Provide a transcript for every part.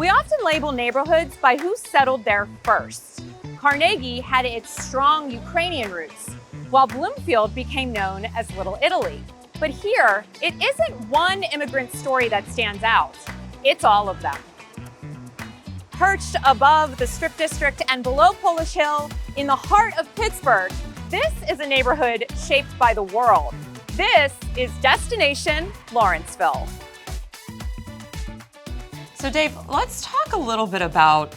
We often label neighborhoods by who settled there first. Carnegie had its strong Ukrainian roots, while Bloomfield became known as Little Italy. But here, it isn't one immigrant story that stands out. It's all of them. Perched above the Strip District and below Polish Hill, in the heart of Pittsburgh, this is a neighborhood shaped by the world. This is Destination Lawrenceville. So Dave, let's talk a little bit about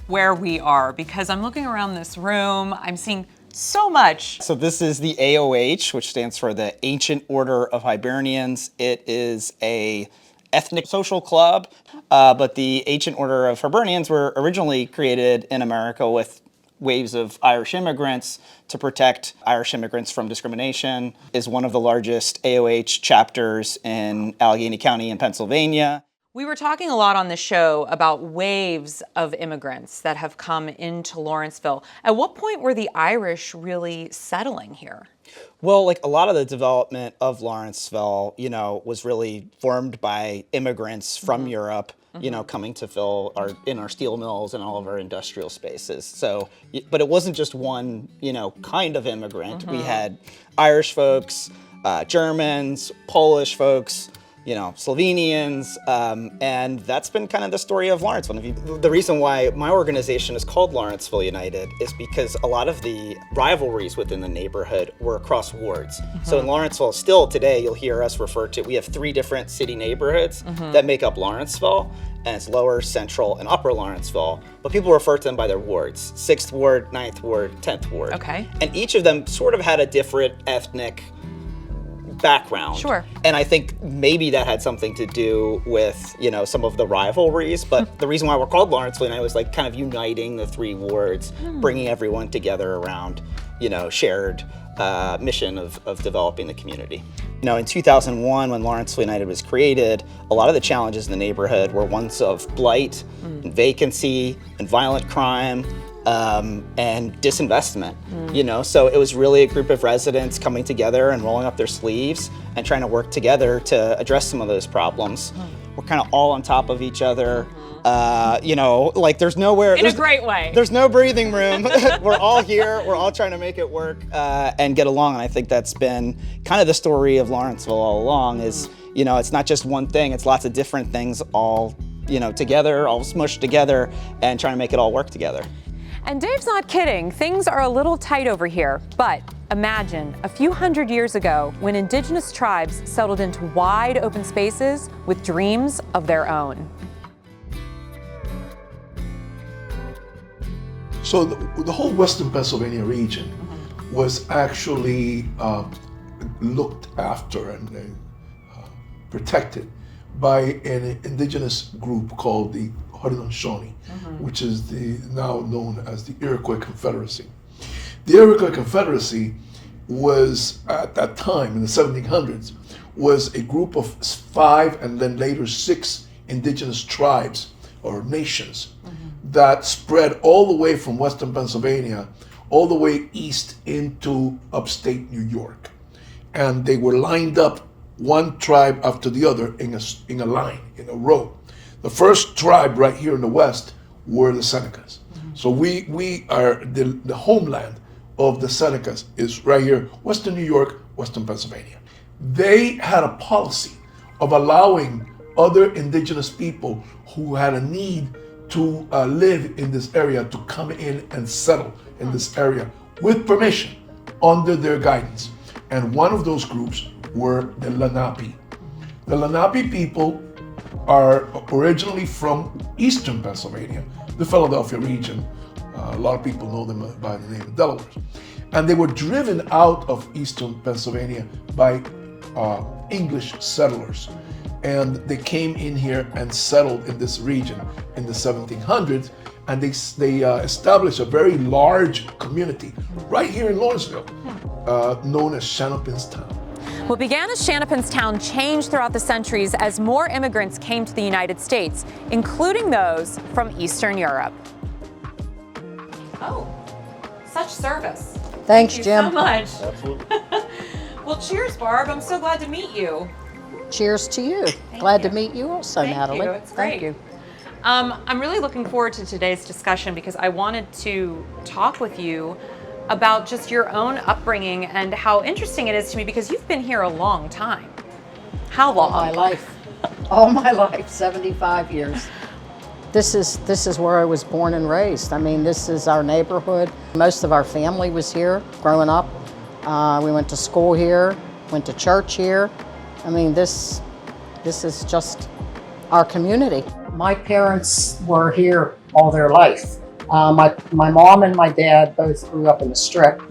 where we are, because I'm looking around this room, I'm seeing so much. So this is the AOH, which stands for the Ancient Order of Hibernians. It is a ethnic social club, but the Ancient Order of Hibernians were originally created in America with waves of Irish immigrants to protect Irish immigrants from discrimination, is one of the largest AOH chapters in Allegheny County in Pennsylvania. We were talking a lot on the show about waves of immigrants that have come into Lawrenceville. At what point were the Irish really settling here? Well, like a lot of the development of Lawrenceville, was really formed by immigrants from Europe, coming to fill our steel mills and all of our industrial spaces. So, but it wasn't just one, kind of immigrant. We had Irish folks, Germans, Polish folks, Slovenians, and that's been kind of the story of Lawrenceville. The reason why my organization is called Lawrenceville United is because a lot of the rivalries within the neighborhood were across wards. So in Lawrenceville, still today, you'll hear us refer to, we have 3 different city neighborhoods that make up Lawrenceville, and it's Lower, Central, and Upper Lawrenceville, but people refer to them by their wards, 6th Ward, 9th Ward, 10th Ward. Okay. And each of them sort of had a different ethnic background. Sure. And I think maybe that had something to do with, some of the rivalries, but the reason why we're called Lawrenceville United was like kind of uniting the 3 wards, bringing everyone together around, shared mission of developing the community. In 2001, when Lawrenceville United was created, a lot of the challenges in the neighborhood were ones of blight and vacancy and violent crime, and disinvestment, so it was really a group of residents coming together and rolling up their sleeves and trying to work together to address some of those problems. We're kind of all on top of each other, like there's nowhere— In a great way. There's no breathing room. We're all here, we're all trying to make it work and get along, and I think that's been kind of the story of Lawrenceville all along is, it's not just one thing, it's lots of different things all, together, all smushed together and trying to make it all work together. And Dave's not kidding. Things are a little tight over here. But imagine a few hundred years ago when Indigenous tribes settled into wide open spaces with dreams of their own. So the whole Western Pennsylvania region was actually looked after and protected by an indigenous group called the Haudenosaunee, which is now known as the Iroquois Confederacy. The Iroquois Confederacy was, at that time, in the 1700s, was a group of 5 and then later 6 indigenous tribes or nations that spread all the way from Western Pennsylvania all the way east into upstate New York. And they were lined up, one tribe after the other, in a line, in a row. The first tribe right here in the west were the Senecas. So we are, the homeland of the Senecas is right here, Western New York, Western Pennsylvania. They had a policy of allowing other indigenous people who had a need to live in this area to come in and settle in this area with permission under their guidance. And one of those groups were the Lenape. The Lenape people are originally from eastern Pennsylvania, the Philadelphia region. A lot of people know them by the name of Delawares. And they were driven out of eastern Pennsylvania by English settlers. And they came in here and settled in this region in the 1700s, and they established a very large community right here in Lawrenceville, known as Shanapinstown. What began as Shanapinstown changed throughout the centuries as more immigrants came to the United States, including those from Eastern Europe. Oh, such service. Thanks, Thank Jim. you so much. Absolutely. Well, cheers, Barb. I'm so glad to meet you. Cheers to you. Glad to meet you also, Thank Natalie. you. It's great. Thank you. I'm really looking forward to today's discussion because I wanted to talk with you about just your own upbringing and how interesting it is to me because you've been here a long time. How long? All my life, 75 years. This is where I was born and raised. I mean, this is our neighborhood. Most of our family was here growing up. We went to school here, went to church here. I mean, this is just our community. My parents were here all their life. My mom and my dad both grew up in the Strip.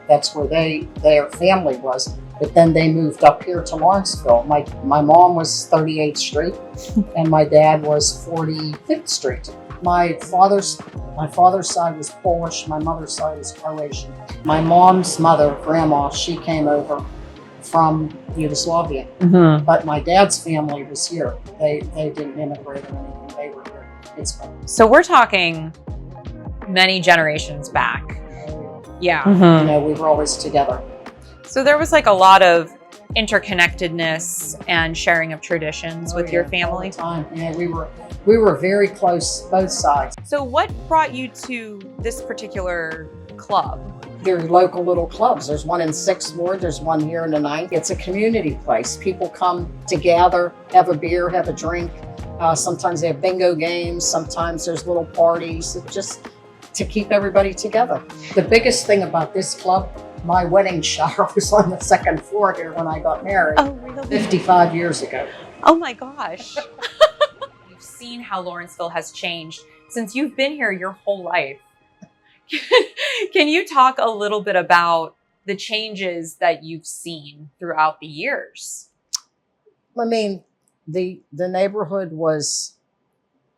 That's where their family was. But then they moved up here to Lawrenceville. My mom was 38th Street, and my dad was 45th Street. My father's side was Polish. My mother's side was Croatian. My mom's mother, Grandma, she came over from Yugoslavia. But my dad's family was here. They didn't immigrate or anything. They were here in Pittsburgh. So we're talking many generations back. Yeah. You know, we were always together. So there was like a lot of interconnectedness and sharing of traditions with your family. All the time. Yeah, we were very close, both sides. So what brought you to this particular club? There are local little clubs. There's one in 6th Ward, there's one here in the 9th. It's a community place. People come to gather, have a beer, have a drink. Sometimes they have bingo games. Sometimes there's little parties. It's just to keep everybody together. The biggest thing about this club, my wedding shower was on the 2nd floor here when I got married. Oh, really? 55 years ago. Oh my gosh. You've seen how Lawrenceville has changed since you've been here your whole life. Can you talk a little bit about the changes that you've seen throughout the years? I mean, the neighborhood was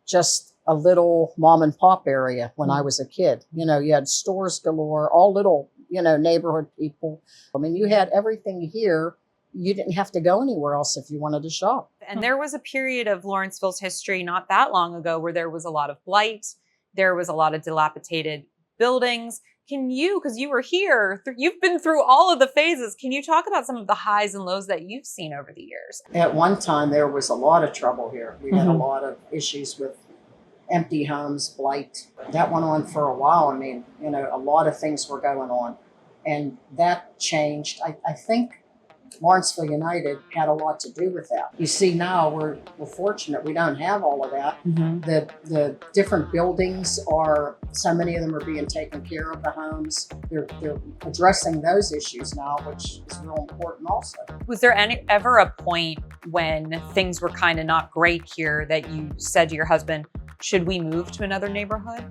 just a little mom and pop area when I was a kid. You know, you had stores galore, all little, you know, neighborhood people. I mean, you had everything here. You didn't have to go anywhere else if you wanted to shop. And there was a period of Lawrenceville's history not that long ago where there was a lot of blight. There was a lot of dilapidated buildings. Can you, because you were here, you've been through all of the phases. Can you talk about some of the highs and lows that you've seen over the years? At one time, there was a lot of trouble here. We had a lot of issues with empty homes, blight. That went on for a while. I mean, you know, a lot of things were going on. And that changed. I think Lawrenceville United had a lot to do with that. You see, now we're fortunate we don't have all of that. The different buildings are, so many of them are being taken care of, the homes. They're addressing those issues now, which is real important also. Was there ever a point when things were kind of not great here that you said to your husband, should we move to another neighborhood?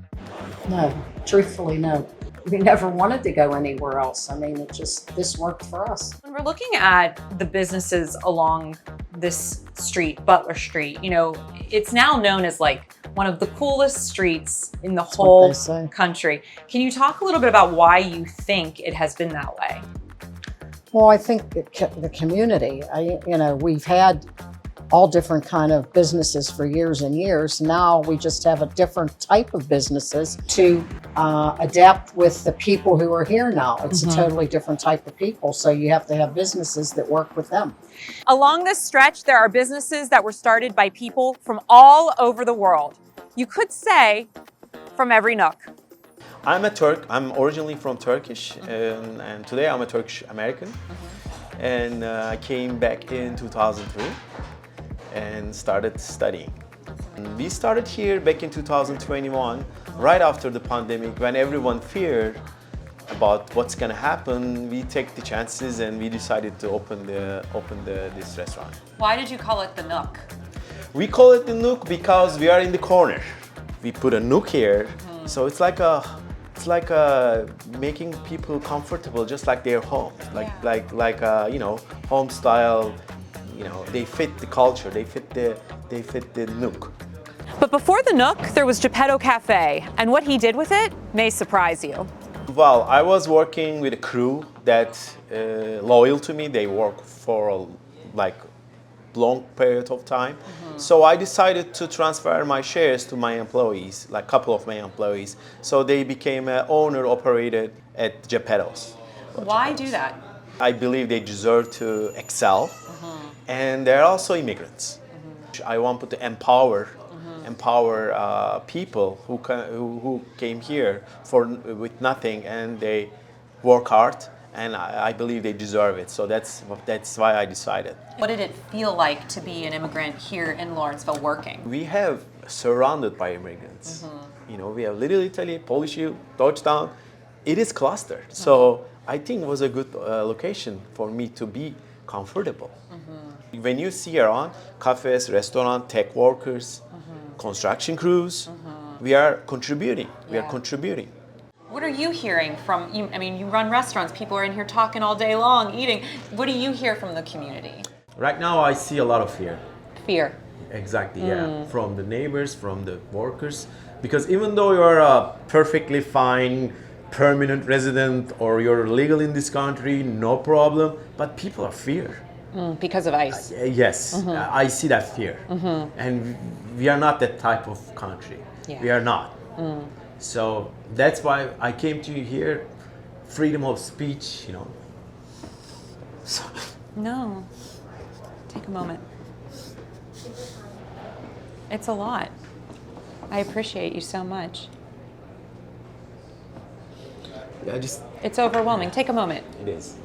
No, truthfully, no. We never wanted to go anywhere else. I mean, this worked for us. When we're looking at the businesses along this street, Butler Street, you know, it's now known as like one of the coolest streets in the whole country. Can you talk a little bit about why you think it has been that way? Well, I think the community, you know, we've had all different kind of businesses for years and years. Now we just have a different type of businesses to adapt with the people who are here now. It's a totally different type of people. So you have to have businesses that work with them. Along this stretch, there are businesses that were started by people from all over the world. You could say from every nook. I'm a Turk. I'm originally from Turkish, and today I'm a Turkish American. And I came back in 2003 and started studying. We started here back in 2021, right after the pandemic, when everyone feared about what's gonna happen. We take the chances and we decided to open this restaurant. Why did you call it the Nook? We call it the Nook because we are in the corner. We put a nook here, so it's like making people comfortable, just like their home, like you know, home style. You know, they fit the culture. They fit the Nook. But before the Nook, there was Geppetto Cafe, and what he did with it may surprise you. Well, I was working with a crew that loyal to me. They work for a long period of time. So I decided to transfer my shares to my employees, like a couple of my employees. So they became owner operated at Geppetto's. Why do that? I believe they deserve to excel. And they're also immigrants. I want to empower empower people who came here with nothing, and they work hard, and I believe they deserve it. So that's why I decided. What did it feel like to be an immigrant here in Lawrenceville working? We have surrounded by immigrants. You know, we have Little Italy, Polish, Deutschtown. It is clustered. So I think it was a good location for me to be comfortable. When you see around cafes, restaurants, tech workers, construction crews, we are contributing. We are contributing. What are you hearing from, I mean, you run restaurants, people are in here talking all day long, eating. What do you hear from the community? Right now I see a lot of fear. Fear. Exactly, yeah. From the neighbors, from the workers. Because even though you're a perfectly fine permanent resident or you're legal in this country, no problem, but people are fear. Because of ICE. Yes, I see that fear. And we are not that type of country. Yeah. We are not. So that's why I came to here, freedom of speech, you know. So. No. Take a moment. It's a lot. I appreciate you so much. Yeah, It's overwhelming. Take a moment. it is.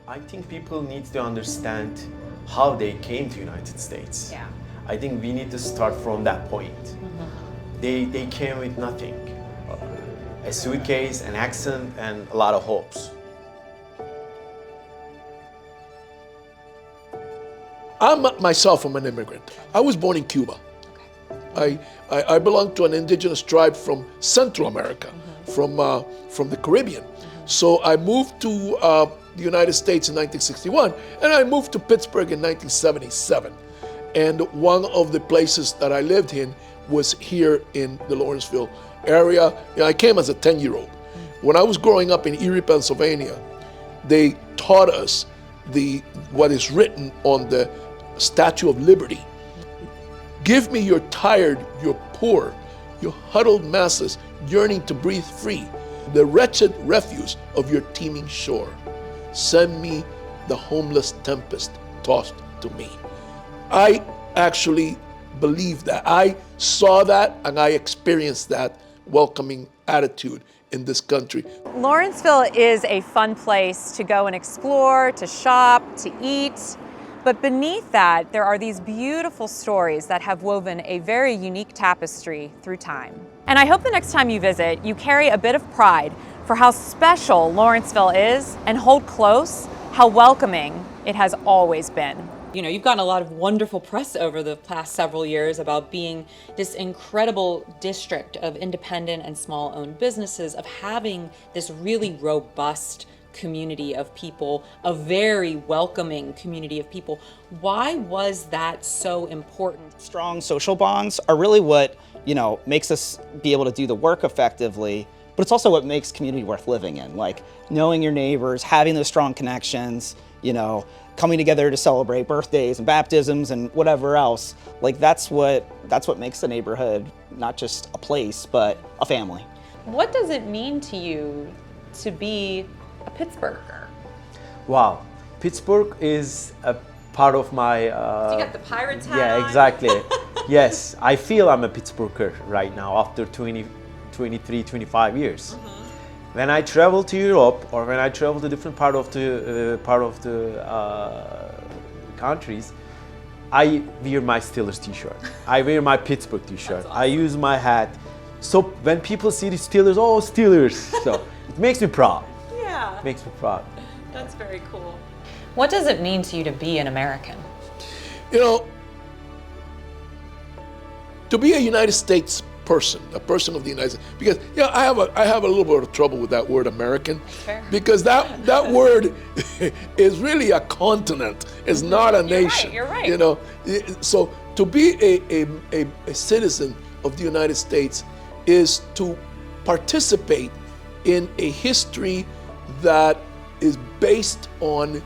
I think people need to understand how they came to United States. Yeah. I think we need to start from that point. They came with nothing. A suitcase, an accent, and a lot of hopes. Myself, I'm an immigrant. I was born in Cuba. I belong to an indigenous tribe from Central America, from the Caribbean. So I moved to the United States in 1961, and I moved to Pittsburgh in 1977. And one of the places that I lived in was here in the Lawrenceville area. You know, I came as a 10-year-old. When I was growing up in Erie, Pennsylvania, they taught us what is written on the Statue of Liberty. Give me your tired, your poor, your huddled masses yearning to breathe free, the wretched refuse of your teeming shore. Send me the homeless tempest tossed to me. I actually believe that. I saw that and I experienced that welcoming attitude in this country. Lawrenceville is a fun place to go and explore, to shop, to eat. But beneath that, there are these beautiful stories that have woven a very unique tapestry through time. And I hope the next time you visit, you carry a bit of pride for how special Lawrenceville is and hold close how welcoming it has always been. You know, you've gotten a lot of wonderful press over the past several years about being this incredible district of independent and small-owned businesses, of having this really robust community of people, a very welcoming community of people. Why was that so important? Strong social bonds are really what, makes us be able to do the work effectively, but it's also what makes community worth living in. Like knowing your neighbors, having those strong connections, coming together to celebrate birthdays and baptisms and whatever else. Like that's what makes the neighborhood not just a place, but a family. What does it mean to you to be a Pittsburgher? Wow, Pittsburgh is a part of my... You got the Pirates hat Yeah, on. exactly. Yes, I feel I'm a Pittsburgher right now after 23, 25 years. When I travel to Europe or when I travel to different part of the countries, I wear my Steelers t-shirt. I wear my Pittsburgh t-shirt. Awesome. I use my hat. So when people see the Steelers, oh, Steelers. So it makes me proud. Yeah. It makes me proud. That's very cool. What does it mean to you to be an American? To be a United States person of the United States. Because I have a little bit of trouble with that word American, Fair. because that word is really a continent. It's not a nation. You're right. You know, so to be a citizen of the United States is to participate in a history that is based on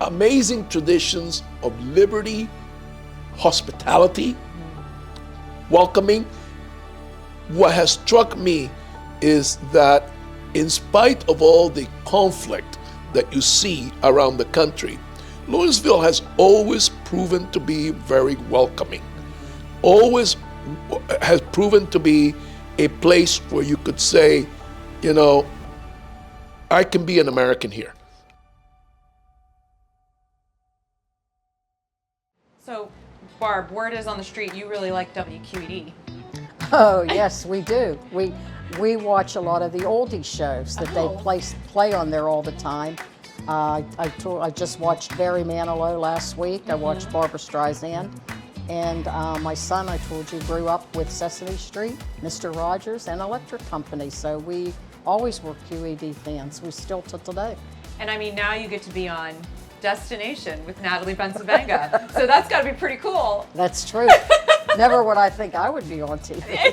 amazing traditions of liberty, hospitality, welcoming. What has struck me is that in spite of all the conflict that you see around the country, Lawrenceville has always proven to be very welcoming. Always has proven to be a place where you could say, you know, I can be an American here. So, Barb, word is on the street you really like WQED. Oh yes, we do. We watch a lot of the oldie shows that they play on there all the time. I just watched Barry Manilow last week. I watched Barbra Streisand. And my son, I told you, grew up with Sesame Street, Mr. Rogers, and Electric Company. So we always were QED fans. We still to today. And I mean, now you get to be on Destination with Natalie Bencivenga. So that's got to be pretty cool. That's true. Never would I think I would be on TV.